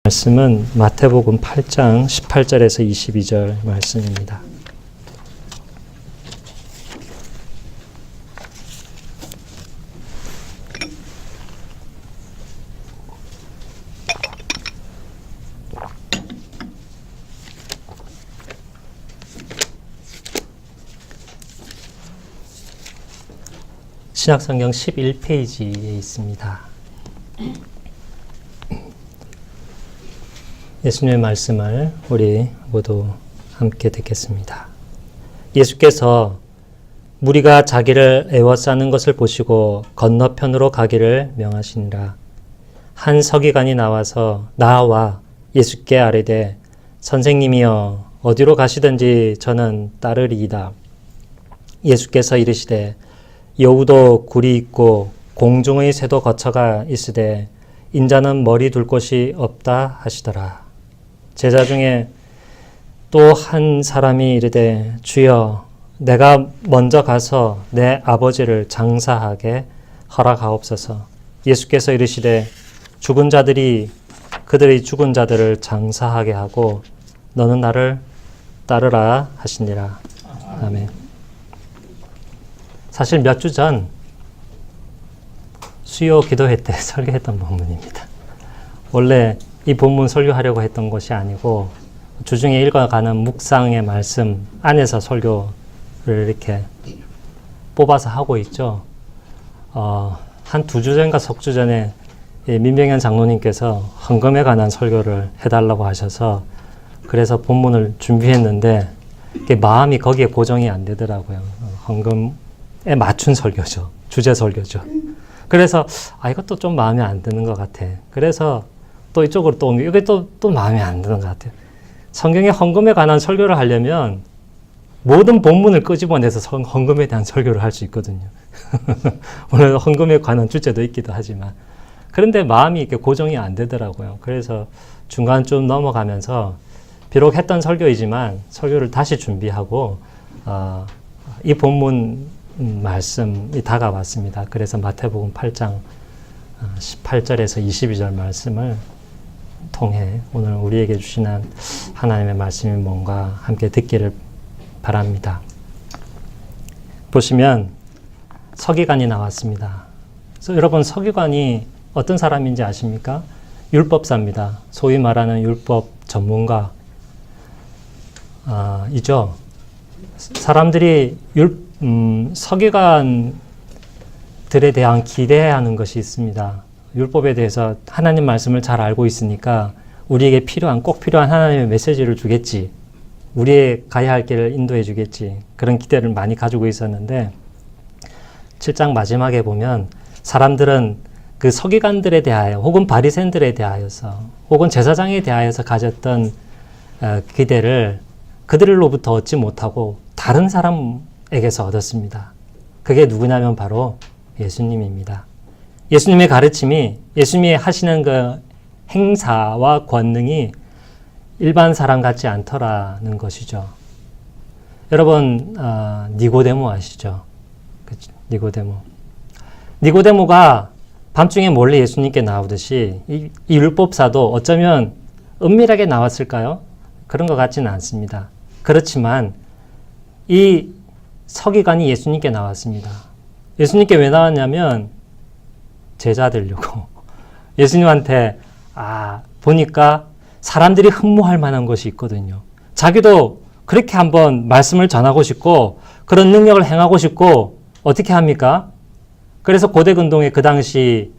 말씀은 마태복음 8장 18절에서 22절 말씀입니다. 신약성경 11페이지에 있습니다. 예수님의 말씀을 우리 모두 함께 듣겠습니다. 예수께서 무리가 자기를 애워싸는 것을 보시고 건너편으로 가기를 명하시니라. 한 서기관이 나와 예수께 아뢰되 선생님이여 어디로 가시든지 저는 따르리이다. 예수께서 이르시되 여우도 굴이 있고 공중의 새도 거처가 있으되 인자는 머리 둘 곳이 없다 하시더라. 제자 중에 또 한 사람이 이르되 주여 내가 먼저 가서 내 아버지를 장사하게 허락하옵소서. 예수께서 이르시되 죽은 자들이 그들의 죽은 자들을 장사하게 하고 너는 나를 따르라 하시니라. 아멘. 사실 몇 주 전 수요 기도회 때 설교했던 본문입니다. 원래 이 본문 설교하려고 했던 것이 아니고 주중에 읽어가는 묵상의 말씀 안에서 설교를 이렇게 뽑아서 하고 있죠. 한 2주 전인가 석 주 전에 민병현 장로님께서 헌금에 관한 설교를 해달라고 하셔서 그래서 본문을 준비했는데 마음이 거기에 고정이 안 되더라고요. 헌금에 맞춘 설교죠. 주제 설교죠. 그래서 이것도 좀 마음에 안 드는 것 같아. 그래서 또 이쪽으로 또 이게 또 마음에 안 드는 것 같아요. 성경의 헌금에 관한 설교를 하려면 모든 본문을 끄집어내서 헌금에 대한 설교를 할 수 있거든요. 오늘 헌금에 관한 주제도 있기도 하지만 그런데 마음이 이렇게 고정이 안 되더라고요. 그래서 중간 좀 넘어가면서 비록 했던 설교이지만 설교를 다시 준비하고 이 본문 말씀이 다가왔습니다. 그래서 마태복음 8장 18절에서 22절 말씀을 통해 오늘 우리에게 주시는 하나님의 말씀이 뭔가 함께 듣기를 바랍니다. 보시면 서기관이 나왔습니다. 그래서 여러분 서기관이 어떤 사람인지 아십니까? 율법사입니다. 소위 말하는 율법 전문가 이죠. 사람들이 서기관들에 대한 기대하는 것이 있습니다. 율법에 대해서 하나님 말씀을 잘 알고 있으니까 우리에게 꼭 필요한 하나님의 메시지를 주겠지. 우리의 가야 할 길을 인도해 주겠지. 그런 기대를 많이 가지고 있었는데 7장 마지막에 보면 사람들은 그 서기관들에 대하여 혹은 바리새인들에 대하여서 혹은 제사장에 대하여서 가졌던 기대를 그들로부터 얻지 못하고 다른 사람에게서 얻었습니다. 그게 누구냐면 바로 예수님입니다. 예수님의 가르침이 예수님이 하시는 그 행사와 권능이 일반 사람 같지 않더라는 것이죠. 여러분 니고데모 아시죠? 그렇죠? 니고데모가 밤중에 몰래 예수님께 나오듯이 이 율법사도 어쩌면 은밀하게 나왔을까요? 그런 것 같지는 않습니다. 그렇지만 이 서기관이 예수님께 나왔습니다. 예수님께 왜 나왔냐면 제자 되려고. 예수님한테 보니까 사람들이 흠모할 만한 것이 있거든요. 자기도 그렇게 한번 말씀을 전하고 싶고 그런 능력을 행하고 싶고 어떻게 합니까? 그래서 고대근동의 그 당시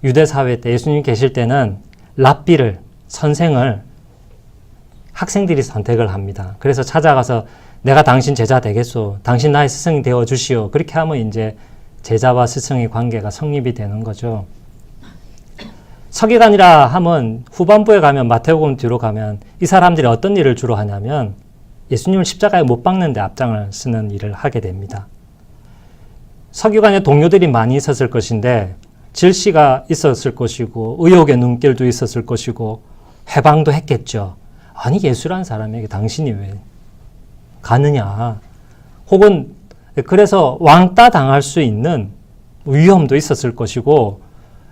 유대사회 때 예수님 계실 때는 랍비를 선생을 학생들이 선택을 합니다. 그래서 찾아가서 내가 당신 제자 되겠소. 당신 나의 스승이 되어 주시오. 그렇게 하면 이제 제자와 스승의 관계가 성립이 되는 거죠. 서기관이라 하면 후반부에 가면 마태복음 뒤로 가면 이 사람들이 어떤 일을 주로 하냐면 예수님을 십자가에 못 박는 데 앞장을 쓰는 일을 하게 됩니다. 서기관의 동료들이 많이 있었을 것인데 질시가 있었을 것이고 의혹의 눈길도 있었을 것이고 해방도 했겠죠. 아니 예수란 사람에게 당신이 왜 가느냐. 혹은 그래서 왕따 당할 수 있는 위험도 있었을 것이고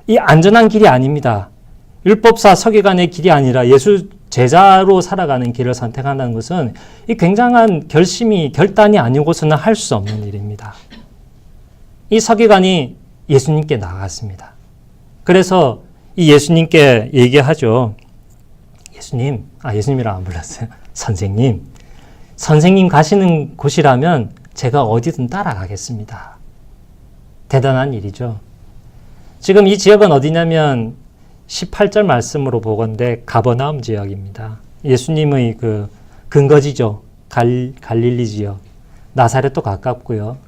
이 안전한 길이 아닙니다. 율법사 서기관의 길이 아니라 예수 제자로 살아가는 길을 선택한다는 것은 이 굉장한 결단이 아니고서는 할 수 없는 일입니다. 이 서기관이 예수님께 나갔습니다. 그래서 이 예수님께 얘기하죠. 예수님이라 안 불렀어요. 선생님 가시는 곳이라면 제가 어디든 따라가겠습니다. 대단한 일이죠. 지금 이 지역은 어디냐면 18절 말씀으로 보건대 가버나움 지역입니다. 예수님의 그 근거지죠. 갈릴리 지역. 나사렛도 가깝고요.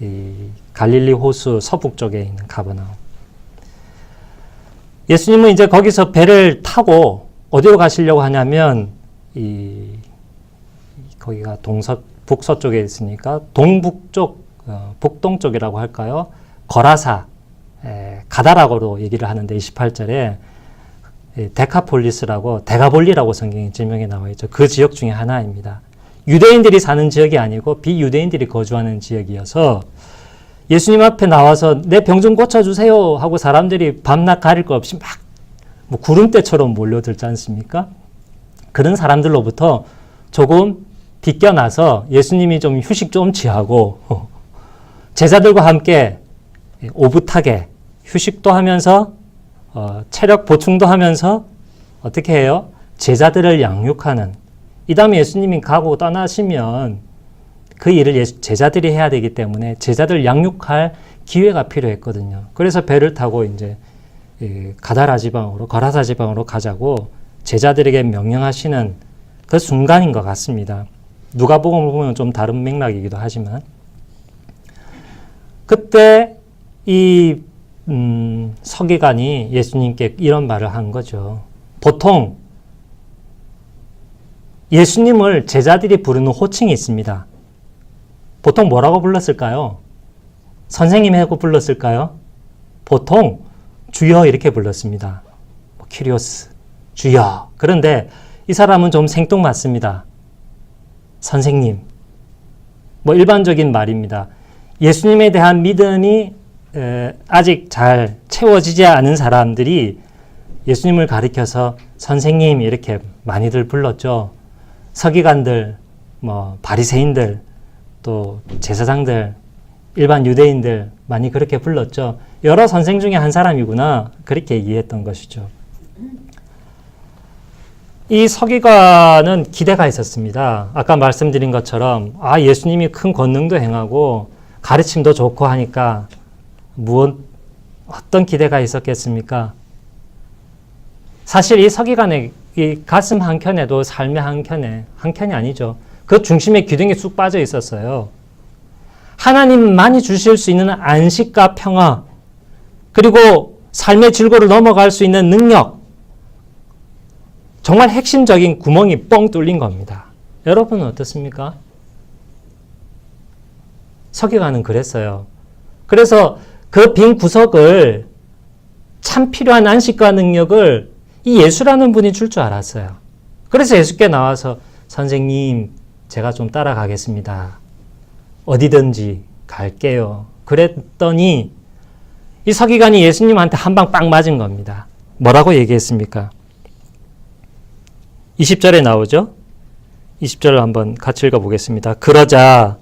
이 갈릴리 호수 서북 쪽에 있는 가버나움. 예수님은 이제 거기서 배를 타고 어디로 가시려고 하냐면 거기가 북서쪽에 있으니까 동북쪽, 북동쪽이라고 할까요? 거라사, 가다라고로 얘기를 하는데 28절에 데카폴리스라고 데가볼리라고 성경에 지명에 나와 있죠. 그 지역 중에 하나입니다. 유대인들이 사는 지역이 아니고 비유대인들이 거주하는 지역이어서 예수님 앞에 나와서 내 병 좀 고쳐주세요 하고 사람들이 밤낮 가릴 거 없이 막 뭐 구름대처럼 몰려들지 않습니까? 그런 사람들로부터 조금 비껴나서 예수님이 좀 휴식 좀 취하고 제자들과 함께 오붓하게 휴식도 하면서 체력 보충도 하면서 어떻게 해요? 제자들을 양육하는. 이 다음에 예수님이 가고 떠나시면 그 일을 제자들이 해야 되기 때문에 제자들 양육할 기회가 필요했거든요. 그래서 배를 타고 이제 가다라 지방으로, 거라사 지방으로 가자고 제자들에게 명령하시는 그 순간인 것 같습니다. 누가복음을 보면 좀 다른 맥락이기도 하지만 그때 이 서기관이 예수님께 이런 말을 한 거죠. 보통 예수님을 제자들이 부르는 호칭이 있습니다. 보통 뭐라고 불렀을까요? 선생님 하고 불렀을까요? 보통 주여 이렇게 불렀습니다. 키리오스, 주여. 그런데 이 사람은 좀 생뚱맞습니다. 선생님. 일반적인 말입니다. 예수님에 대한 믿음이 아직 잘 채워지지 않은 사람들이 예수님을 가리켜서 선생님 이렇게 많이들 불렀죠. 서기관들, 바리새인들, 또 제사장들, 일반 유대인들 많이 그렇게 불렀죠. 여러 선생 중에 한 사람이구나 그렇게 이해했던 것이죠. 이 서기관은 기대가 있었습니다. 아까 말씀드린 것처럼 예수님이 큰 권능도 행하고 가르침도 좋고 하니까 어떤 기대가 있었겠습니까? 사실 이 서기관의 이 가슴 한켠에도 삶의 한켠이 아니죠. 그 중심에 기둥이 쑥 빠져 있었어요. 하나님만이 주실 수 있는 안식과 평화, 그리고 삶의 질고를 넘어갈 수 있는 능력, 정말 핵심적인 구멍이 뻥 뚫린 겁니다. 여러분은 어떻습니까? 서기관은 그랬어요. 그래서 그 빈 구석을 참 필요한 안식과 능력을 이 예수라는 분이 줄 줄 알았어요. 그래서 예수께 나와서 선생님, 제가 좀 따라가겠습니다. 어디든지 갈게요. 그랬더니 이 서기관이 예수님한테 한 방 빵 맞은 겁니다. 뭐라고 얘기했습니까? 20절에 나오죠? 20절을 한번 같이 읽어보겠습니다. 그러자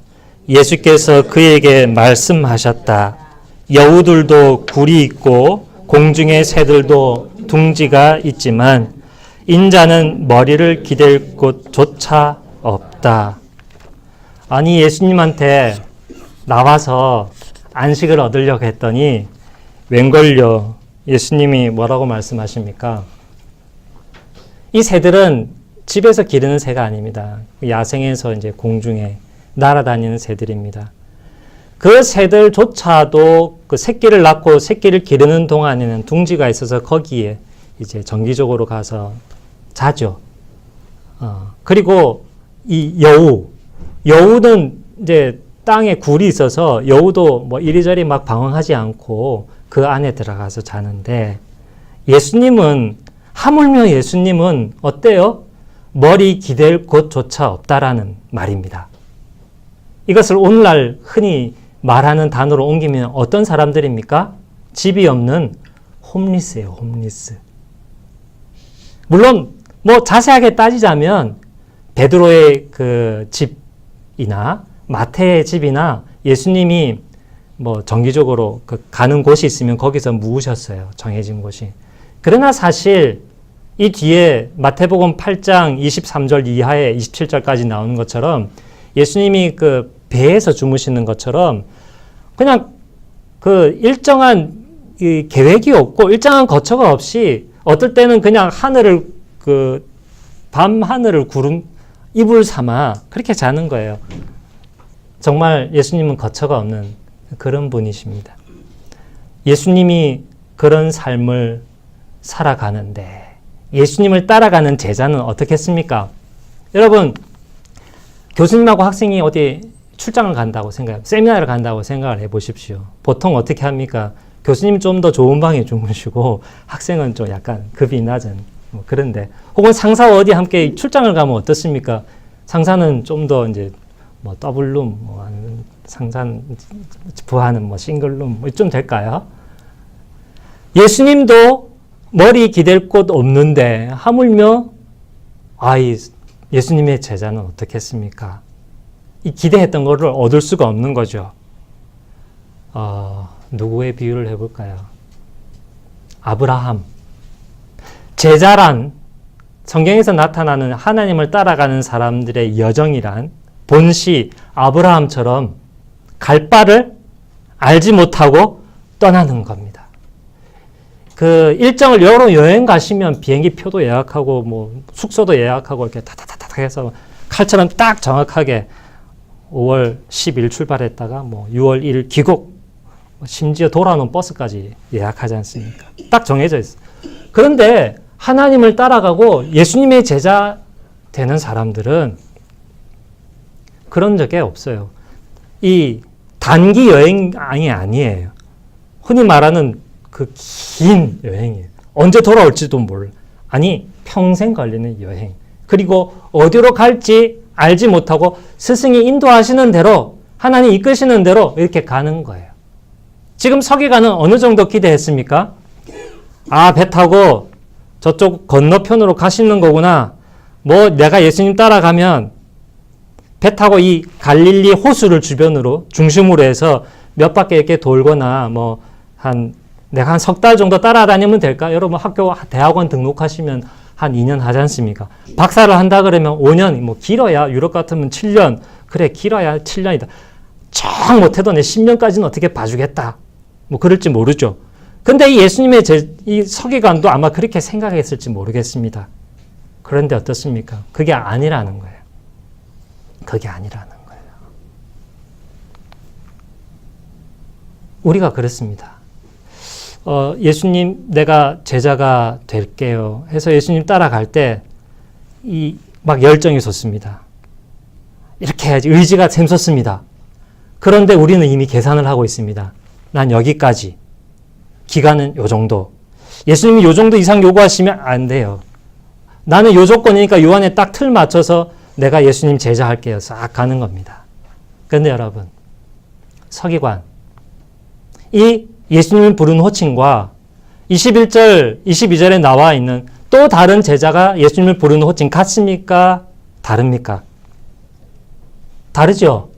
예수께서 그에게 말씀하셨다. 여우들도 굴이 있고 공중의 새들도 둥지가 있지만 인자는 머리를 기댈 곳조차 없다. 아니 예수님한테 나와서 안식을 얻으려고 했더니 웬걸요? 예수님이 뭐라고 말씀하십니까? 이 새들은 집에서 기르는 새가 아닙니다. 야생에서 이제 공중에 날아다니는 새들입니다. 그 새들조차도 그 새끼를 낳고 새끼를 기르는 동안에는 둥지가 있어서 거기에 이제 정기적으로 가서 자죠. 그리고 이 여우는 이제 땅에 굴이 있어서 여우도 이리저리 막 방황하지 않고 그 안에 들어가서 자는데 하물며 예수님은 어때요? 머리 기댈 곳조차 없다라는 말입니다. 이것을 오늘날 흔히 말하는 단어로 옮기면 어떤 사람들입니까? 집이 없는 홈리스예요, 홈리스. 물론 뭐 자세하게 따지자면 베드로의 그 집이나 마태의 집이나 예수님이 뭐 정기적으로 그 가는 곳이 있으면 거기서 묵으셨어요. 정해진 곳이. 그러나 사실 이 뒤에 마태복음 8장 23절 이하에 27절까지 나오는 것처럼 예수님이 그 배에서 주무시는 것처럼 그냥 그 일정한 이 계획이 없고 일정한 거처가 없이 어떨 때는 그냥 하늘을 그 밤 하늘을 구름 이불 삼아 그렇게 자는 거예요. 정말 예수님은 거처가 없는 그런 분이십니다. 예수님이 그런 삶을 살아가는데 예수님을 따라가는 제자는 어떻게 했습니까? 여러분, 교수님하고 학생이 어디 출장을 간다고 세미나를 간다고 생각을 해보십시오. 보통 어떻게 합니까? 교수님 좀 더 좋은 방에 주무시고 학생은 좀 약간 급이 낮은 뭐 그런데 혹은 상사와 어디 함께 출장을 가면 어떻습니까? 상사는 좀 더 이제 뭐 더블룸, 뭐 상사는 부하는 뭐 싱글룸 뭐 좀 될까요? 예수님도 머리 기댈 곳 없는데 하물며 이 예수님의 제자는 어떻게 했습니까? 이 기대했던 것을 얻을 수가 없는 거죠. 누구의 비유를 해볼까요? 아브라함. 제자란 성경에서 나타나는 하나님을 따라가는 사람들의 여정이란 본시 아브라함처럼 갈 바를 알지 못하고 떠나는 겁니다. 그 일정을 여러 여행 가시면 비행기 표도 예약하고 뭐 숙소도 예약하고 이렇게 타타타타 해서 칼처럼 딱 정확하게 5월 10일 출발했다가 뭐 6월 1일 귀국, 심지어 돌아오는 버스까지 예약하지 않습니까? 딱 정해져 있어요. 그런데 하나님을 따라가고 예수님의 제자 되는 사람들은 그런 적이 없어요. 이 단기 여행이 아니에요. 흔히 말하는 그 긴 여행이에요. 언제 돌아올지도 몰라. 아니, 평생 걸리는 여행. 그리고 어디로 갈지 알지 못하고 스승이 인도하시는 대로, 하나님 이끄시는 대로 이렇게 가는 거예요. 지금 서기관은 어느 정도 기대했습니까? 배 타고 저쪽 건너편으로 가시는 거구나. 뭐 내가 예수님 따라가면 배 타고 이 갈릴리 호수를 주변으로 중심으로 해서 몇 바퀴 이렇게 돌거나 뭐 내가 한 석 달 정도 따라다니면 될까? 여러분 학교 대학원 등록하시면 한 2년 하지 않습니까? 박사를 한다 그러면 5년, 뭐 길어야 유럽 같으면 7년. 그래, 길어야 7년이다. 정 못해도 내 10년까지는 어떻게 봐주겠다. 뭐 그럴지 모르죠. 근데 이 예수님의 이 서기관도 아마 그렇게 생각했을지 모르겠습니다. 그런데 어떻습니까? 그게 아니라는 거예요. 그게 아니라는 거예요. 우리가 그렇습니다. 예수님, 내가 제자가 될게요 해서 예수님 따라갈 때 막 열정이 솟습니다. 이렇게 해야지 의지가 샘솟습니다. 그런데 우리는 이미 계산을 하고 있습니다. 난 여기까지. 기간은 요 정도. 예수님이 요 정도 이상 요구하시면 안 돼요. 나는 요 조건이니까 요 안에 딱 틀 맞춰서 내가 예수님 제자 할게요. 싹 가는 겁니다. 그런데 여러분, 서기관, 이 예수님을 부른 호칭과 21절, 22절에 나와 있는 또 다른 제자가 예수님을 부르는 호칭 같습니까? 다릅니까? 다르죠?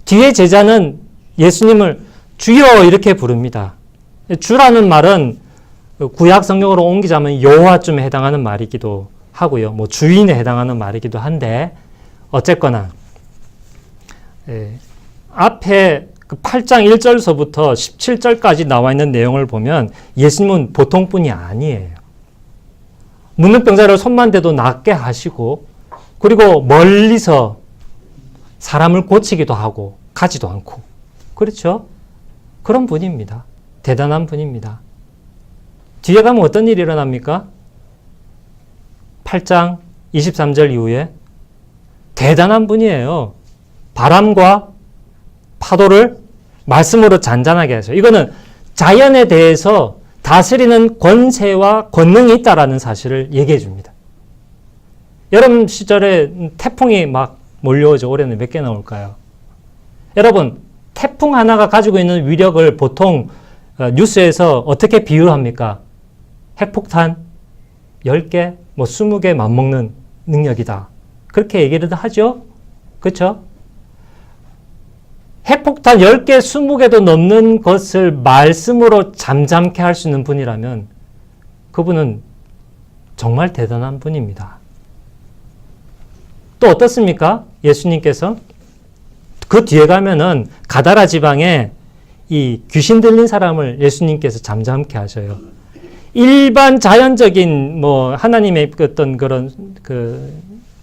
뒤에 제자는 예수님을 주여 이렇게 부릅니다. 주라는 말은 구약 성경으로 옮기자면 여호와쯤에 해당하는 말이기도 하고요. 뭐 주인에 해당하는 말이기도 한데 어쨌거나 앞에 그 8장 1절서부터 17절까지 나와 있는 내용을 보면 예수님은 보통 분이 아니에요. 문둥병자를 손만 대도 낫게 하시고 그리고 멀리서 사람을 고치기도 하고 가지도 않고 그렇죠? 그런 분입니다. 대단한 분입니다. 뒤에 가면 어떤 일이 일어납니까? 8장 23절 이후에 대단한 분이에요. 바람과 파도를 말씀으로 잔잔하게 하셔요. 이거는 자연에 대해서 다스리는 권세와 권능이 있다라는 사실을 얘기해 줍니다. 여름 시절에 태풍이 막 몰려오죠. 올해는 몇 개 나올까요? 여러분, 태풍 하나가 가지고 있는 위력을 보통 뉴스에서 어떻게 비유합니까? 핵폭탄? 10개, 뭐 20개 맞먹는 능력이다. 그렇게 얘기를 하죠. 그렇죠? 핵폭탄 10개, 20개도 넘는 것을 말씀으로 잠잠케 할 수 있는 분이라면 그분은 정말 대단한 분입니다. 또 어떻습니까? 예수님께서 그 뒤에 가면은 가다라 지방에 이 귀신 들린 사람을 예수님께서 잠잠케 하셔요. 일반 자연적인 뭐 하나님의 어떤 그런 그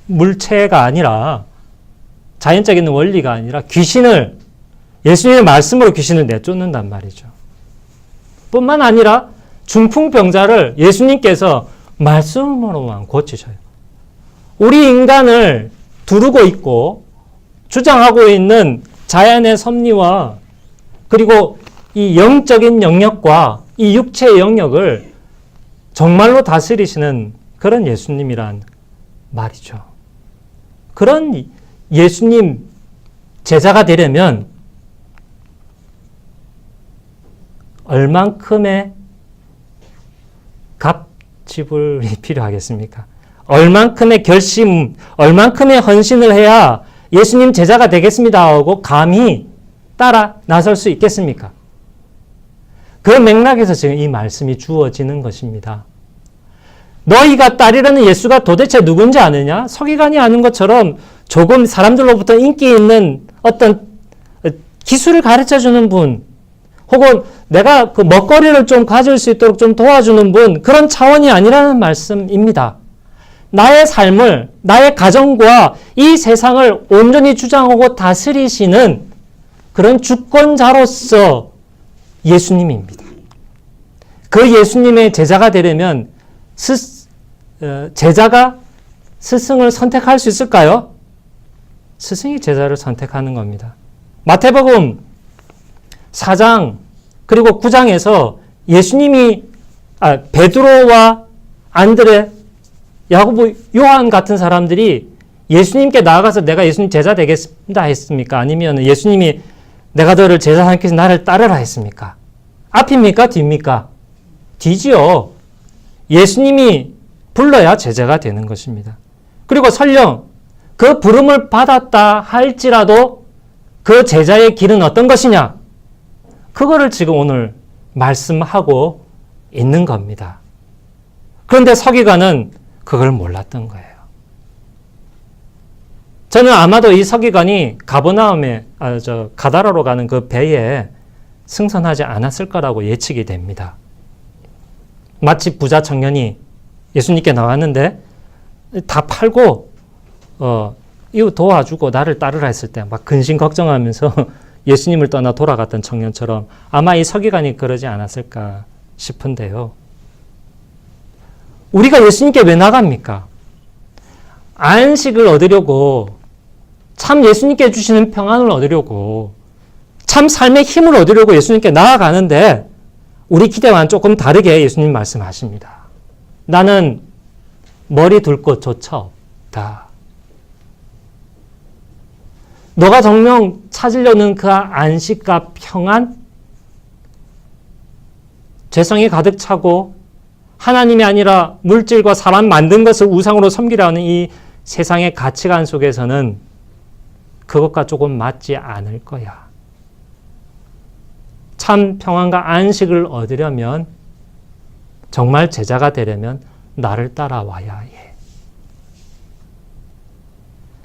물체가 아니라 자연적인 원리가 아니라 귀신을 예수님의 말씀으로 귀신을 내쫓는단 말이죠. 뿐만 아니라 중풍병자를 예수님께서 말씀으로만 고치셔요. 우리 인간을 두르고 있고 주장하고 있는 자연의 섭리와 그리고 이 영적인 영역과 이 육체의 영역을 정말로 다스리시는 그런 예수님이란 말이죠. 그런 예수님 제자가 되려면 얼만큼의 값지불이 필요하겠습니까? 얼만큼의 결심, 얼만큼의 헌신을 해야 예수님 제자가 되겠습니다 하고 감히 따라 나설 수 있겠습니까? 그 맥락에서 지금 이 말씀이 주어지는 것입니다. 너희가 따르려는 예수가 도대체 누군지 아느냐? 서기관이 아는 것처럼 조금 사람들로부터 인기 있는 어떤 기술을 가르쳐주는 분, 혹은 내가 그 먹거리를 좀 가질 수 있도록 좀 도와주는 분, 그런 차원이 아니라는 말씀입니다. 나의 삶을, 나의 가정과 이 세상을 온전히 주장하고 다스리시는 그런 주권자로서 예수님입니다. 그 예수님의 제자가 되려면 제자가 스승을 선택할 수 있을까요? 스승이 제자를 선택하는 겁니다. 마태복음 4장 그리고 9장에서 예수님이 베드로와 안드레, 야고보, 요한 같은 사람들이 예수님께 나아가서 내가 예수님 제자 되겠습니다 했습니까? 아니면 예수님이 내가 너를 제자 삼기 위해서 나를 따르라 했습니까? 앞입니까? 뒤입니까? 뒤지요. 예수님이 불러야 제자가 되는 것입니다. 그리고 설령 그 부름을 받았다 할지라도 그 제자의 길은 어떤 것이냐? 그거를 지금 오늘 말씀하고 있는 겁니다. 그런데 서기관은 그걸 몰랐던 거예요. 저는 아마도 이 서기관이 가버나움에 가다라로 가는 그 배에 승선하지 않았을 거라고 예측이 됩니다. 마치 부자 청년이 예수님께 나왔는데 다 팔고 이거 도와주고 나를 따르라 했을 때 막 근심 걱정하면서 예수님을 떠나 돌아갔던 청년처럼 아마 이 서기관이 그러지 않았을까 싶은데요. 우리가 예수님께 왜 나갑니까? 안식을 얻으려고, 참 예수님께 주시는 평안을 얻으려고, 참 삶의 힘을 얻으려고 예수님께 나아가는데 우리 기대와는 조금 다르게 예수님 말씀하십니다. 나는 머리 둘 곳조차 없다. 너가 정녕 찾으려는 그 안식과 평안, 죄성이 가득 차고 하나님이 아니라 물질과 사람 만든 것을 우상으로 섬기려 하는 이 세상의 가치관 속에서는 그것과 조금 맞지 않을 거야. 참 평안과 안식을 얻으려면, 정말 제자가 되려면 나를 따라와야 해.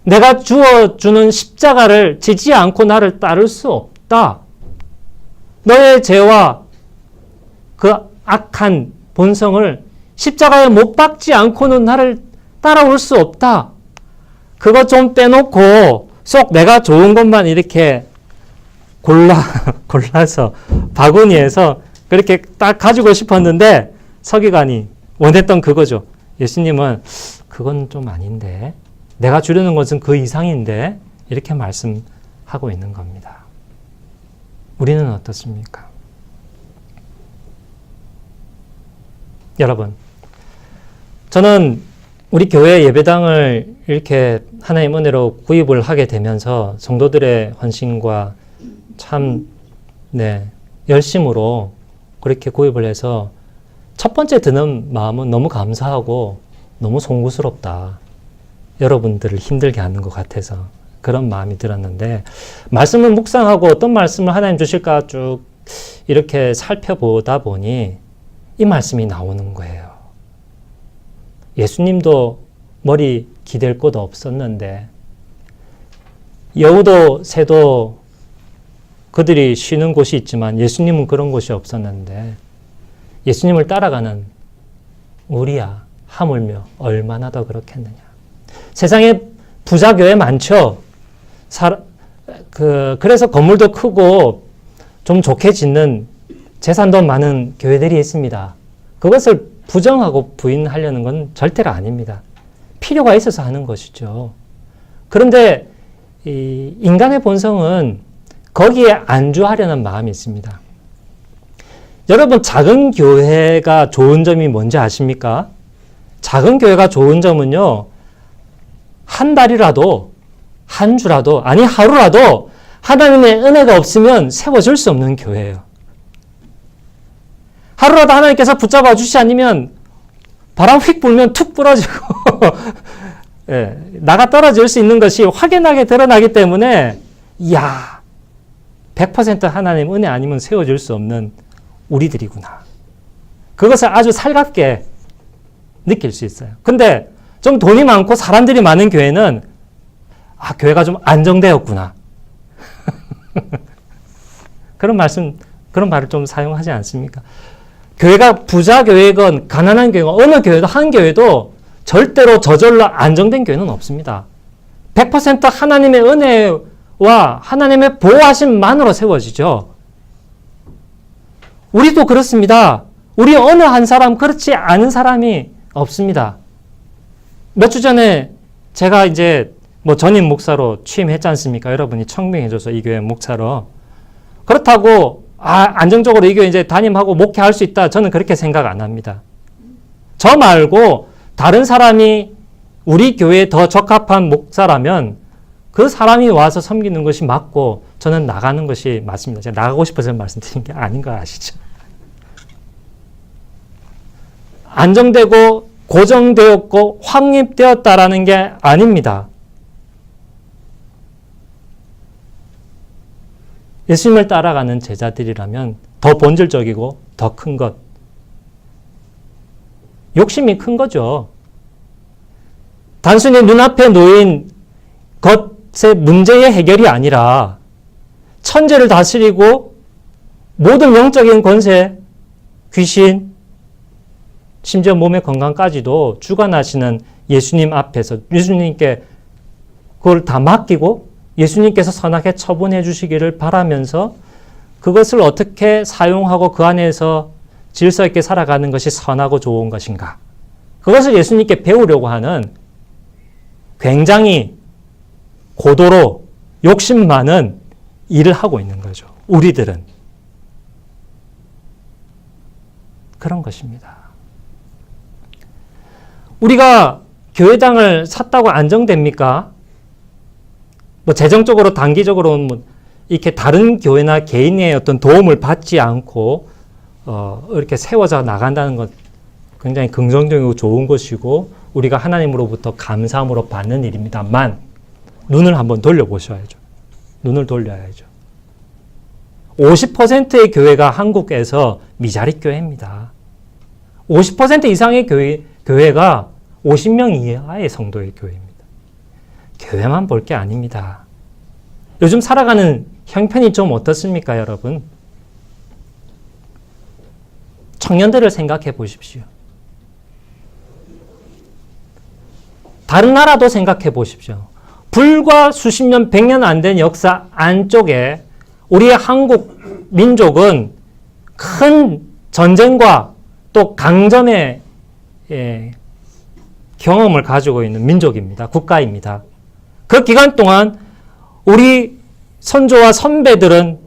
내가 주어주는 십자가를 지지 않고 나를 따를 수 없다. 너의 죄와 그 악한 본성을 십자가에 못 박지 않고는 나를 따라올 수 없다. 그거 좀 빼놓고 쏙 내가 좋은 것만 이렇게 골라서 바구니에서 그렇게 딱 가지고 싶었는데 서기관이 원했던 그거죠. 예수님은 그건 좀 아닌데, 내가 주려는 것은 그 이상인데, 이렇게 말씀하고 있는 겁니다. 우리는 어떻습니까? 여러분, 저는 우리 교회 예배당을 이렇게 하나님 은혜로 구입을 하게 되면서 성도들의 헌신과 참 열심으로 그렇게 구입을 해서 첫 번째 드는 마음은 너무 감사하고 너무 송구스럽다. 여러분들을 힘들게 하는 것 같아서 그런 마음이 들었는데, 말씀을 묵상하고 어떤 말씀을 하나님 주실까 쭉 이렇게 살펴보다 보니 이 말씀이 나오는 거예요. 예수님도 머리 기댈 곳 없었는데, 여우도 새도 그들이 쉬는 곳이 있지만 예수님은 그런 곳이 없었는데, 예수님을 따라가는 우리야 하물며 얼마나 더 그렇겠느냐. 세상에 부자 교회 많죠. 그래서 건물도 크고 좀 좋게 짓는 재산도 많은 교회들이 있습니다. 그것을 부정하고 부인하려는 건 절대로 아닙니다. 필요가 있어서 하는 것이죠. 그런데 이 인간의 본성은 거기에 안주하려는 마음이 있습니다. 여러분, 작은 교회가 좋은 점이 뭔지 아십니까? 작은 교회가 좋은 점은요, 한 달이라도, 한 주라도, 아니 하루라도 하나님의 은혜가 없으면 세워질 수 없는 교회예요. 하루라도 하나님께서 붙잡아 주시지 않으면 바람 휙 불면 툭 부러지고 예, 나가 떨어질 수 있는 것이 확연하게 드러나기 때문에, 이야, 100% 하나님 은혜 아니면 세워질 수 없는 우리들이구나. 그것을 아주 살갑게 느낄 수 있어요. 근데 좀 돈이 많고 사람들이 많은 교회는, 아, 교회가 좀 안정되었구나. 그런 말을 좀 사용하지 않습니까? 교회가 부자 교회건 가난한 교회건 어느 교회도 한 교회도 절대로 저절로 안정된 교회는 없습니다. 100% 하나님의 은혜와 하나님의 보호하심만으로 세워지죠. 우리도 그렇습니다. 우리 어느 한 사람 그렇지 않은 사람이 없습니다. 몇 주 전에 제가 이제 전임 목사로 취임했지 않습니까? 여러분이 청빙해줘서 이 교회 목사로. 그렇다고 안정적으로 이 교회 이제 담임하고 목회할 수 있다, 저는 그렇게 생각 안 합니다. 저 말고 다른 사람이 우리 교회에 더 적합한 목사라면 그 사람이 와서 섬기는 것이 맞고, 저는 나가는 것이 맞습니다. 제가 나가고 싶어서 말씀드린 게 아닌 거 아시죠? 안정되고 고정되었고 확립되었다라는 게 아닙니다. 예수님을 따라가는 제자들이라면 더 본질적이고 더 큰 것, 욕심이 큰 거죠. 단순히 눈앞에 놓인 것의 문제의 해결이 아니라 천재를 다스리고 모든 영적인 권세, 귀신, 심지어 몸의 건강까지도 주관하시는 예수님 앞에서 예수님께 그걸 다 맡기고 예수님께서 선하게 처분해 주시기를 바라면서 그것을 어떻게 사용하고 그 안에서 질서 있게 살아가는 것이 선하고 좋은 것인가, 그것을 예수님께 배우려고 하는 굉장히 고도로 욕심 많은 일을 하고 있는 거죠. 우리들은 그런 것입니다. 우리가 교회당을 샀다고 안정됩니까? 재정적으로 단기적으로 이렇게 다른 교회나 개인의 어떤 도움을 받지 않고 이렇게 세워져 나간다는 것 굉장히 긍정적이고 좋은 것이고 우리가 하나님으로부터 감사함으로 받는 일입니다만, 눈을 한번 돌려보셔야죠. 눈을 돌려야죠. 50%의 교회가 한국에서 미자립 교회입니다. 50% 이상의 교회가 50명 이하의 성도의 교회입니다. 교회만 볼 게 아닙니다. 요즘 살아가는 형편이 좀 어떻습니까, 여러분? 청년들을 생각해 보십시오. 다른 나라도 생각해 보십시오. 불과 수십 년, 100년 안 된 역사 안쪽에 우리의 한국 민족은 큰 전쟁과 또 강점의 경험을 가지고 있는 민족입니다. 국가입니다. 그 기간 동안 우리 선조와 선배들은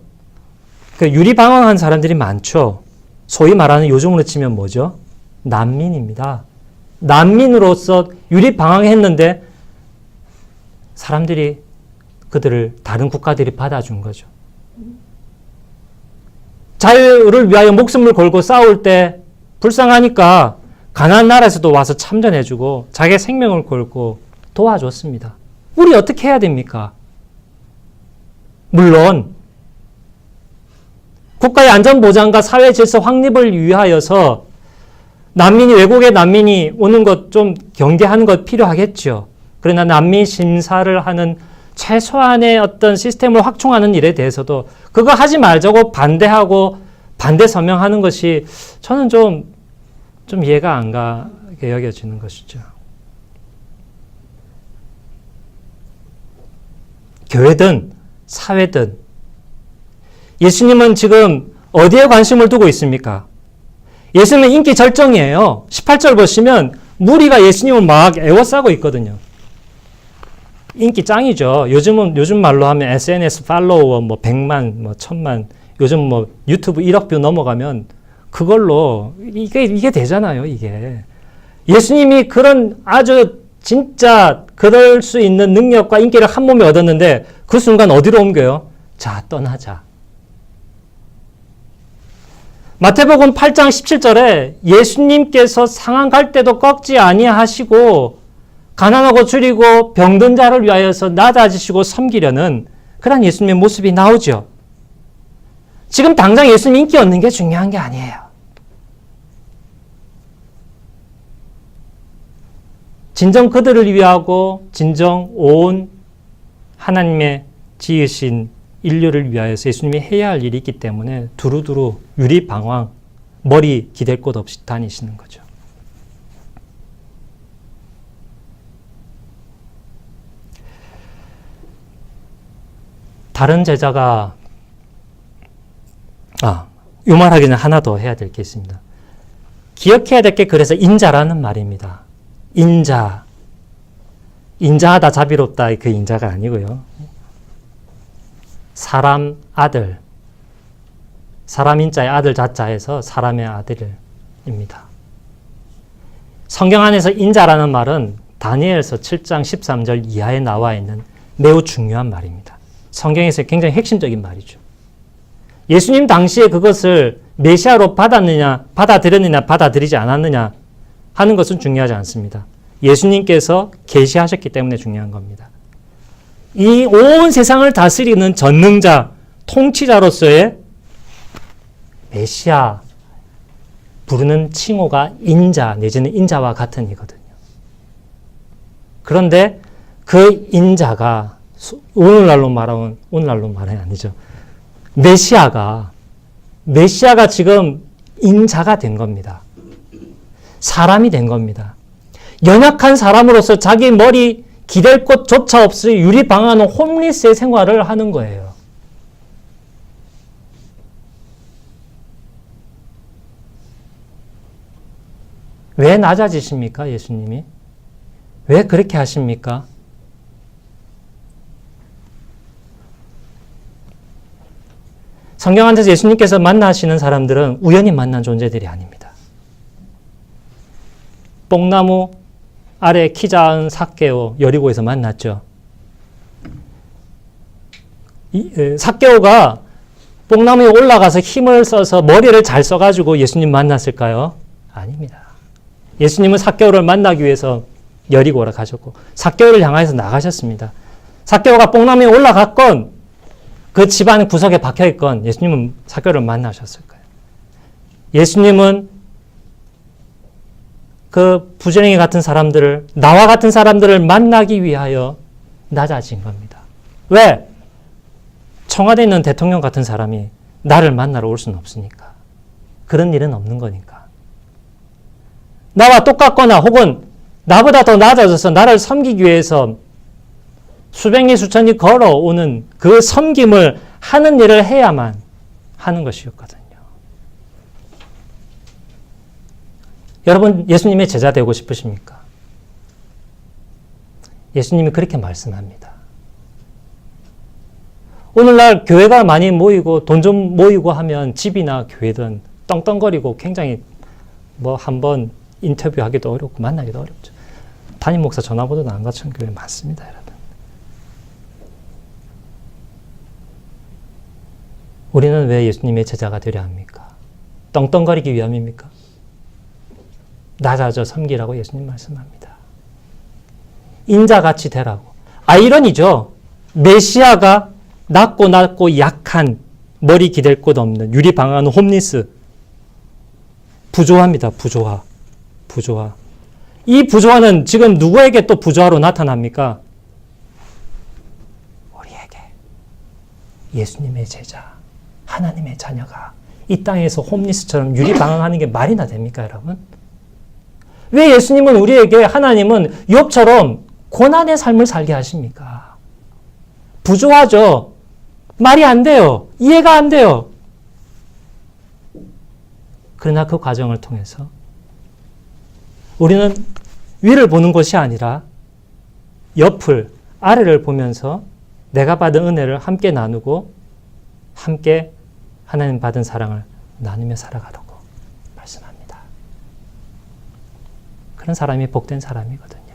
유리방황한 사람들이 많죠. 소위 말하는 요즘으로 치면 뭐죠? 난민입니다. 난민으로서 유리방황했는데 사람들이 그들을 다른 국가들이 받아준 거죠. 자유를 위하여 목숨을 걸고 싸울 때 불쌍하니까 가나안 나라에서도 와서 참전해주고 자기의 생명을 걸고 도와줬습니다. 우리 어떻게 해야 됩니까? 물론 국가의 안전보장과 사회 질서 확립을 위하여서 외국의 난민이 오는 것 좀 경계하는 것 필요하겠죠. 그러나 난민 심사를 하는 최소한의 어떤 시스템을 확충하는 일에 대해서도 그거 하지 말자고 반대하고 반대 서명하는 것이 저는 좀 이해가 안 가게 여겨지는 것이죠. 교회든 사회든 예수님은 지금 어디에 관심을 두고 있습니까? 예수님은 인기 절정이에요. 18절 보시면 무리가 예수님을 막 애워싸고 있거든요. 인기 짱이죠. 요즘 말로 하면 SNS 팔로워 100만, 1000만, 요즘 유튜브 1억 뷰 넘어가면 그걸로 이게 되잖아요, 이게. 예수님이 그런 아주 진짜 그럴 수 있는 능력과 인기를 한 몸에 얻었는데 그 순간 어디로 옮겨요? 자, 떠나자. 마태복음 8장 17절에 예수님께서 상한 갈 때도 꺾지 아니하시고 가난하고 줄이고 병든 자를 위하여서 낮아지시고 섬기려는 그런 예수님의 모습이 나오죠. 지금 당장 예수님 인기 얻는 게 중요한 게 아니에요. 진정 그들을 위하고 진정 온 하나님의 지으신 인류를 위하여서 예수님이 해야 할 일이 있기 때문에 두루두루 유리방황, 머리 기댈 곳 없이 다니시는 거죠. 다른 제자가 요 말하기 전에 하나 더 해야 될 게 있습니다. 기억해야 될 게 그래서 인자라는 말입니다. 인자하다 자비롭다 그 인자가 아니고요. 사람 아들, 사람 인자의 아들 자자에서 사람의 아들입니다. 성경 안에서 인자라는 말은 다니엘서 7장 13절 이하에 나와 있는 매우 중요한 말입니다. 성경에서 굉장히 핵심적인 말이죠. 예수님 당시에 그것을 메시아로 받아들였느냐 받아들이지 않았느냐 하는 것은 중요하지 않습니다. 예수님께서 계시하셨기 때문에 중요한 겁니다. 이 온 세상을 다스리는 전능자, 통치자로서의 메시아 부르는 칭호가 인자 내지는 인자와 같은 이거든요. 그런데 그 인자가 오늘날로 말하면 아니죠. 메시아가 지금 인자가 된 겁니다. 사람이 된 겁니다. 연약한 사람으로서 자기 머리 기댈 곳조차 없이 유리방황하는 홈리스의 생활을 하는 거예요. 왜 낮아지십니까, 예수님이? 왜 그렇게 하십니까? 성경 안에서 예수님께서 만나시는 사람들은 우연히 만난 존재들이 아닙니다. 뽕나무 아래 키 작은 삭개오 여리고에서 만났죠. 삭개오가 뽕나무에 올라가서 힘을 써서 머리를 잘 써가지고 예수님 만났을까요? 아닙니다. 예수님은 삭개오를 만나기 위해서 여리고로 가셨고 삭개오를 향해서 나가셨습니다. 삭개오가 뽕나무에 올라갔건 그 집안 구석에 박혀있건 예수님은 삭개오를 만나셨을 거예요. 예수님은 그 부정행위 같은 사람들을, 나와 같은 사람들을 만나기 위하여 낮아진 겁니다. 왜? 청와대에 있는 대통령 같은 사람이 나를 만나러 올 수는 없으니까. 그런 일은 없는 거니까. 나와 똑같거나 혹은 나보다 더 낮아져서 나를 섬기기 위해서 수백리 수천리 걸어오는 그 섬김을 하는 일을 해야만 하는 것이었거든요. 여러분, 예수님의 제자 되고 싶으십니까? 예수님이 그렇게 말씀합니다. 오늘날 교회가 많이 모이고 돈 좀 모이고 하면 집이나 교회든 떵떵거리고 굉장히 한번 인터뷰하기도 어렵고 만나기도 어렵죠. 담임 목사 전화번호도 안 갖춘 교회 많습니다, 여러분. 우리는 왜 예수님의 제자가 되려 합니까? 떵떵거리기 위함입니까? 낮아져 섬기라고 예수님 말씀합니다. 인자같이 되라고. 아이러니죠. 메시아가 낮고 약한, 머리 기댈 곳 없는, 유리방황하는 홈리스. 부조화입니다. 부조화. 이 부조화는 지금 누구에게 또 부조화로 나타납니까? 우리에게. 예수님의 제자, 하나님의 자녀가 이 땅에서 홈리스처럼 유리방황하는 게 말이나 됩니까, 여러분? 왜 예수님은 우리에게, 하나님은 욥처럼 고난의 삶을 살게 하십니까? 부조하죠. 말이 안 돼요. 이해가 안 돼요. 그러나 그 과정을 통해서 우리는 위를 보는 것이 아니라 옆을, 아래를 보면서 내가 받은 은혜를 함께 나누고 함께 하나님 받은 사랑을 나누며 살아가라고 말씀합니다. 그런 사람이 복된 사람이거든요.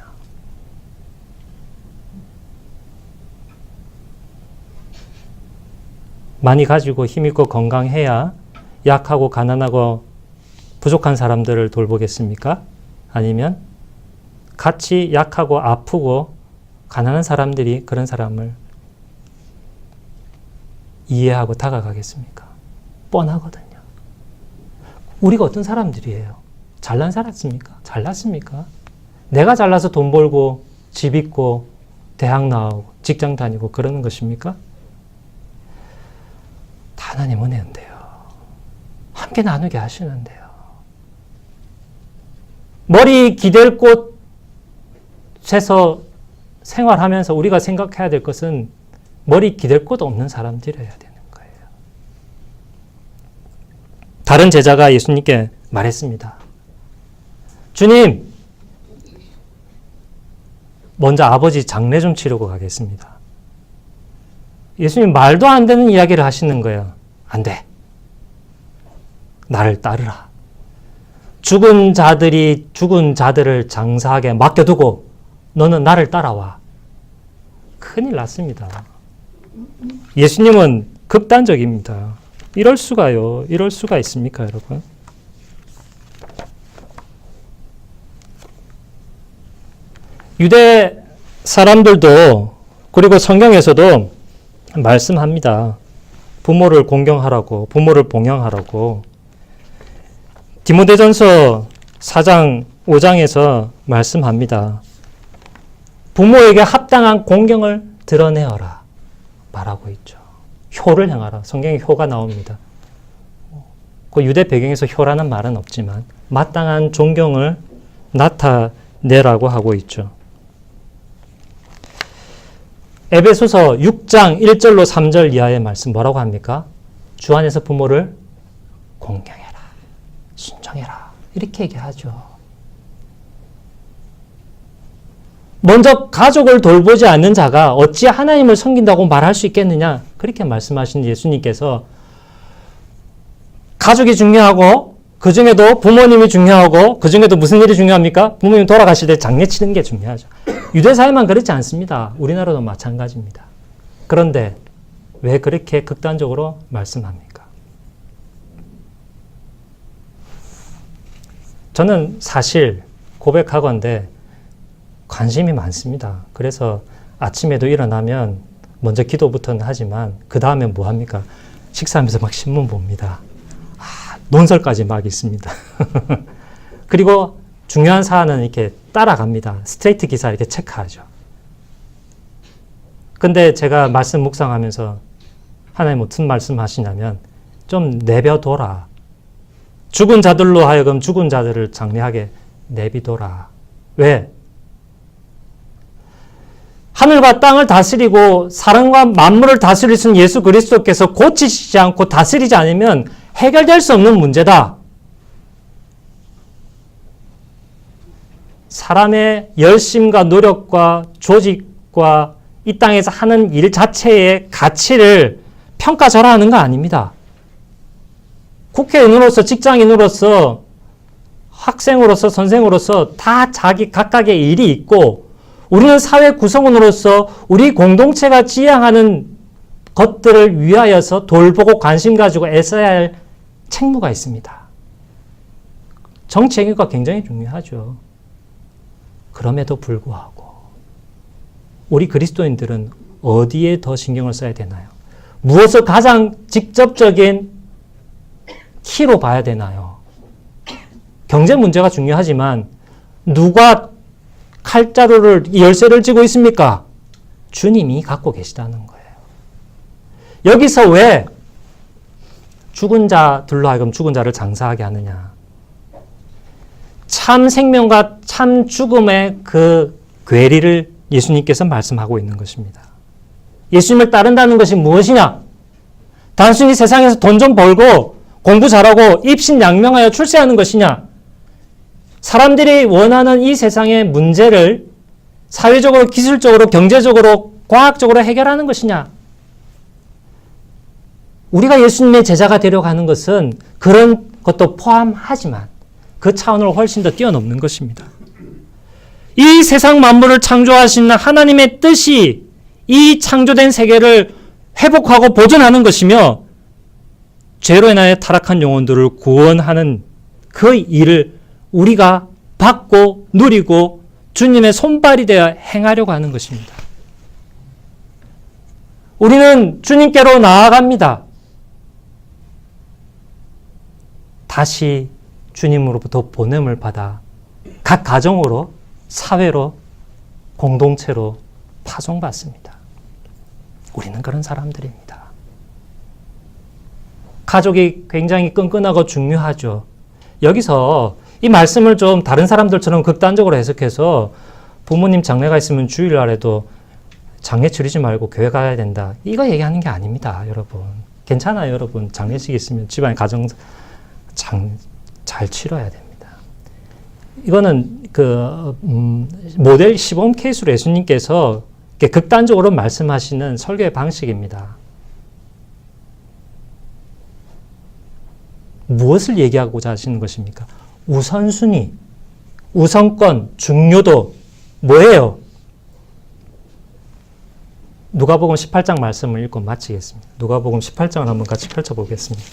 많이 가지고 힘있고 건강해야 약하고 가난하고 부족한 사람들을 돌보겠습니까? 아니면 같이 약하고 아프고 가난한 사람들이 그런 사람을 이해하고 다가가겠습니까? 뻔하거든요. 우리가 어떤 사람들이에요? 잘난 살았습니까? 잘났습니까? 내가 잘나서 돈 벌고 집 있고 대학 나오고 직장 다니고 그러는 것입니까? 하나님 은혜인데요. 함께 나누게 하시는데요. 머리 기댈 곳에서 생활하면서 우리가 생각해야 될 것은 머리 기댈 곳 없는 사람들이어야 되는 거예요. 다른 제자가 예수님께 말했습니다. 주님, 먼저 아버지 장례 좀 치르고 가겠습니다. 예수님 말도 안 되는 이야기를 하시는 거예요. 안 돼. 나를 따르라. 죽은 자들이 죽은 자들을 장사하게 맡겨두고 너는 나를 따라와. 큰일 났습니다. 예수님은 극단적입니다. 이럴 수가요. 이럴 수가 있습니까, 여러분? 유대 사람들도 그리고 성경에서도 말씀합니다. 부모를 공경하라고, 부모를 봉양하라고. 디모데전서 4장 5장에서 말씀합니다. 부모에게 합당한 공경을 드러내어라 말하고 있죠. 효를 행하라. 성경에 효가 나옵니다. 그 유대 배경에서 효라는 말은 없지만 마땅한 존경을 나타내라고 하고 있죠. 에베소서 6장 1절로 3절 이하의 말씀 뭐라고 합니까? 주 안에서 부모를 공경해라. 순종해라. 이렇게 얘기하죠. 먼저 가족을 돌보지 않는 자가 어찌 하나님을 섬긴다고 말할 수 있겠느냐? 그렇게 말씀하신 예수님께서 가족이 중요하고 그 중에도 부모님이 중요하고 그 중에도 무슨 일이 중요합니까? 부모님 돌아가실 때 장례 치는 게 중요하죠. 유대 사회만 그렇지 않습니다. 우리나라도 마찬가지입니다. 그런데 왜 그렇게 극단적으로 말씀합니까? 저는 사실 고백하건대 관심이 많습니다. 그래서 아침에도 일어나면 먼저 기도부터는 하지만 그 다음에 뭐 합니까? 식사하면서 막 신문 봅니다. 논설까지 막 있습니다. 그리고 중요한 사안은 이렇게 따라갑니다. 스트레이트 기사 이렇게 체크하죠. 근데 제가 말씀 묵상하면서 하나님 무슨 말씀 하시냐면 좀 내버둬라. 죽은 자들로 하여금 죽은 자들을 장례하게 내비둬라. 왜? 하늘과 땅을 다스리고 사람과 만물을 다스릴 수 있는 예수 그리스도께서 고치시지 않고 다스리지 않으면 해결될 수 없는 문제다. 사람의 열심과 노력과 조직과 이 땅에서 하는 일 자체의 가치를 평가절하하는 거 아닙니다. 국회의원으로서, 직장인으로서, 학생으로서, 선생으로서 다 자기 각각의 일이 있고 우리는 사회 구성원으로서 우리 공동체가 지향하는 것들을 위하여서 돌보고 관심 가지고 애써야 할 책무가 있습니다. 정치 행위가 굉장히 중요하죠. 그럼에도 불구하고 우리 그리스도인들은 어디에 더 신경을 써야 되나요? 무엇을 가장 직접적인 키로 봐야 되나요? 경제 문제가 중요하지만 누가 칼자루를, 열쇠를 쥐고 있습니까? 주님이 갖고 계시다는 거예요. 여기서 왜 죽은 자들로 하여금 죽은 자를 장사하게 하느냐? 참 생명과 참 죽음의 그 괴리를 예수님께서 말씀하고 있는 것입니다. 예수님을 따른다는 것이 무엇이냐? 단순히 세상에서 돈 좀 벌고 공부 잘하고 입신양명하여 출세하는 것이냐? 사람들이 원하는 이 세상의 문제를 사회적으로, 기술적으로, 경제적으로, 과학적으로 해결하는 것이냐? 우리가 예수님의 제자가 되려고 것은 그런 것도 포함하지만 그 차원을 훨씬 더 뛰어넘는 것입니다. 이 세상 만물을 창조하신 하나님의 뜻이 이 창조된 세계를 회복하고 보존하는 것이며 죄로 인하여 타락한 영혼들을 구원하는 그 일을 우리가 받고 누리고 주님의 손발이 되어 행하려고 하는 것입니다. 우리는 주님께로 나아갑니다. 다시 주님으로부터 보냄을 받아 각 가정으로, 사회로, 공동체로 파송받습니다. 우리는 그런 사람들입니다. 가족이 굉장히 끈끈하고 중요하죠. 여기서 이 말씀을 좀 다른 사람들처럼 극단적으로 해석해서 부모님 장례가 있으면 주일날에도 장례 치르지 말고 교회 가야 된다. 이거 얘기하는 게 아닙니다, 여러분. 괜찮아요, 여러분. 장례식 있으면 집안 가정 잘 치러야 됩니다. 이거는 모델 시범 케이스로 예수님께서 극단적으로 말씀하시는 설교의 방식입니다. 무엇을 얘기하고자 하시는 것입니까? 우선순위, 우선권, 중요도 뭐예요? 누가복음 18장 말씀을 읽고 마치겠습니다. 누가복음 18장을 한번 같이 펼쳐보겠습니다.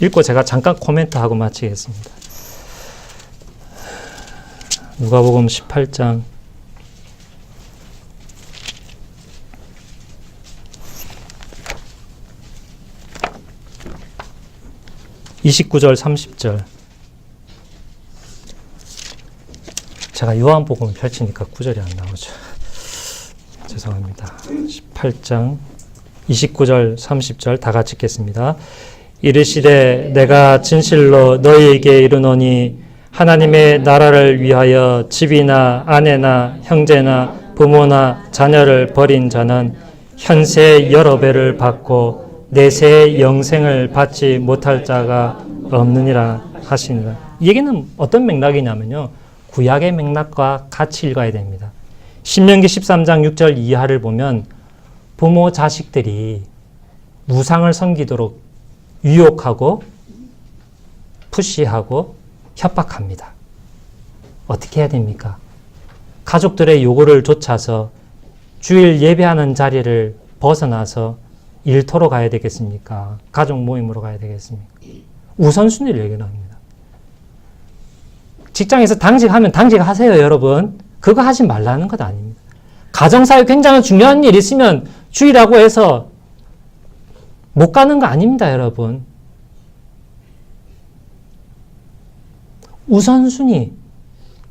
읽고 제가 잠깐 코멘트하고 마치겠습니다. 누가복음 18장 29절 30절. 제가 요한복음을 펼치니까 9절이 안 나오죠. 죄송합니다. 18장 29절 30절 다 같이 읽겠습니다. 이르시되 내가 진실로 너희에게 이르노니 하나님의 나라를 위하여 집이나 아내나 형제나 부모나 자녀를 버린 자는 현세 여러 배를 받고 내세 영생을 받지 못할 자가 없느니라 하시니라. 이 얘기는 어떤 맥락이냐면요, 구약의 맥락과 같이 읽어야 됩니다. 신명기 13장 6절 이하를 보면 부모 자식들이 우상을 섬기도록 유혹하고 푸시하고 협박합니다. 어떻게 해야 됩니까? 가족들의 요구를 좇아서 주일 예배하는 자리를 벗어나서 일터로 가야 되겠습니까? 가족 모임으로 가야 되겠습니까? 우선순위를 얘기합니다. 직장에서 당직하면 당직하세요, 여러분. 그거 하지 말라는 것 아닙니다. 가정사에 굉장히 중요한 일 있으면 주일하고 해서 못 가는 거 아닙니다, 여러분. 우선순위,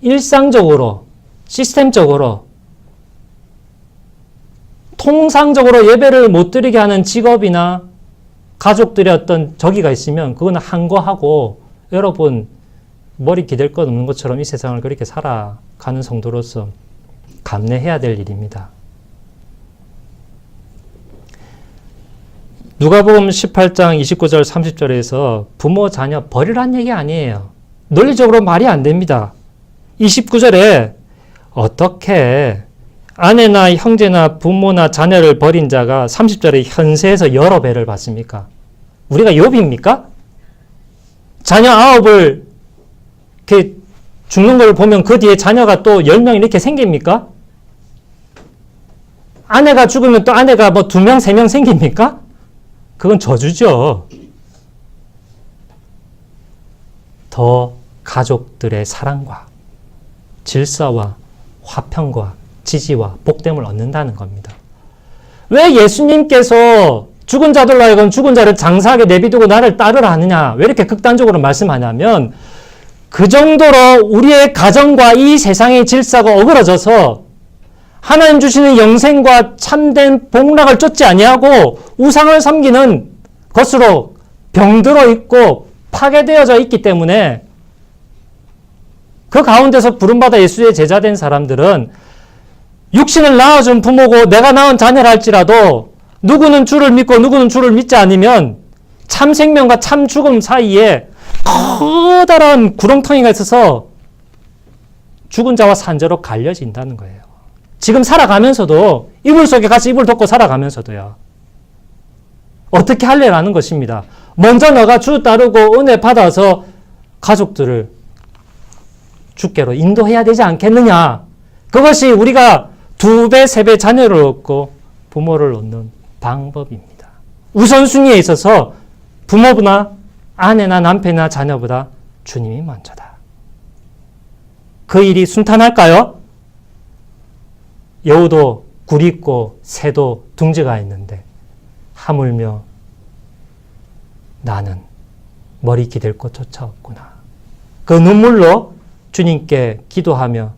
일상적으로, 시스템적으로, 통상적으로 예배를 못 드리게 하는 직업이나 가족들의 어떤 저기가 있으면 그거는 한거하고 여러분 머리 기댈 것 없는 것처럼 이 세상을 그렇게 살아가는 성도로서 감내해야 될 일입니다. 누가복음 18장 29절 30절에서 부모 자녀 버리라는 얘기 아니에요. 논리적으로 말이 안 됩니다. 29절에 어떻게 아내나 형제나 부모나 자녀를 버린 자가 30절에 현세에서 여러 배를 받습니까? 우리가 욥입니까? 자녀 9을 이렇게 죽는 걸 보면 그 뒤에 자녀가 또 10명 이렇게 생깁니까? 아내가 죽으면 또 아내가 뭐 2명, 3명 생깁니까? 그건 저주죠. 더 가족들의 사랑과 질서와 화평과 지지와 복됨을 얻는다는 겁니다. 왜 예수님께서 죽은 자들로 하여금 죽은 자를 장사하게 내비두고 나를 따르라 하느냐? 왜 이렇게 극단적으로 말씀하냐면 그 정도로 우리의 가정과 이 세상의 질서가 어그러져서 하나님 주시는 영생과 참된 복락을 쫓지 아니하고 우상을 섬기는 것으로 병들어 있고 파괴되어져 있기 때문에 그 가운데서 부름받아 예수의 제자된 사람들은 육신을 낳아준 부모고 내가 낳은 자녀라 할지라도 누구는 주를 믿고 누구는 주를 믿지 않으면 참 생명과 참 죽음 사이에 커다란 구렁텅이가 있어서 죽은 자와 산 자로 갈려진다는 거예요. 지금 살아가면서도 이불 속에 같이 이불 덮고 살아가면서도요. 어떻게 할래라는 것입니다. 먼저 너가 주 따르고 은혜 받아서 가족들을 주께로 인도해야 되지 않겠느냐. 그것이 우리가 2배, 3배 자녀를 얻고 부모를 얻는 방법입니다. 우선순위에 있어서 부모나 아내나 남편이나 자녀보다 주님이 먼저다. 그 일이 순탄할까요? 여우도 굴이 있고 새도 둥지가 있는데 하물며 나는 머리 기댈 곳조차 없구나. 그 눈물로 주님께 기도하며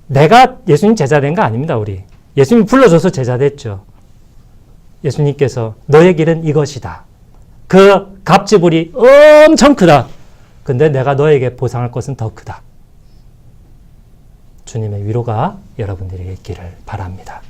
내가 예수님 제자 된 거 아닙니다. 우리 예수님 불러줘서 제자 됐죠. 예수님께서 너의 길은 이것이다. 그 갑지불이 엄청 크다. 근데 내가 너에게 보상할 것은 더 크다. 주님의 위로가 여러분들에게 있기를 바랍니다.